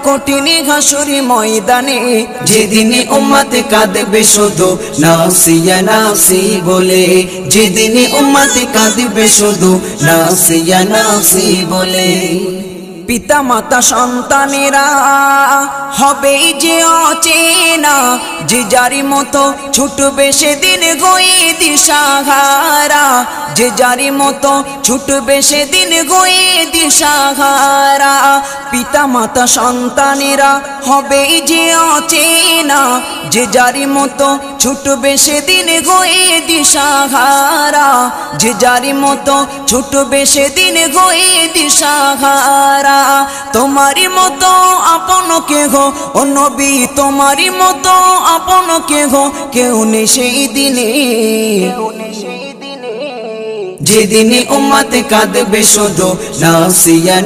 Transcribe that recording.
কঠিন হাসুরি ময়দানে, যেদিন উম্মত কাঁদবে শুধু নাফসিয়া নাফসি বলে, যেদিন উম্মত কাঁদবে শুধু নাফসিয়া নাফসি বলে। পিতা মাতা সন্তানেরা হবে যে অচেনা, যে যারি মতো ছুটবে সেদিন গয়ে দিশাহারা, যে যারি মতো ছুটবে সেদিন গয়ে দিশাহারা। পিতা মাতা সন্তানেরা হবে যে অচেনা, যে যারি মতো ছুটবে সেদিন গয়ে দিশাহারা, যে যারি মতো ছুটবে সেদিন গয়ে দিশাহারা। তোমারি মতো আপন কেহ ও নবী, তোমারি মতো আপন কেহ কেউ নেই সেই দিনে, যেদিন উম্মত কাঁদবে শুধু নাফসিয়া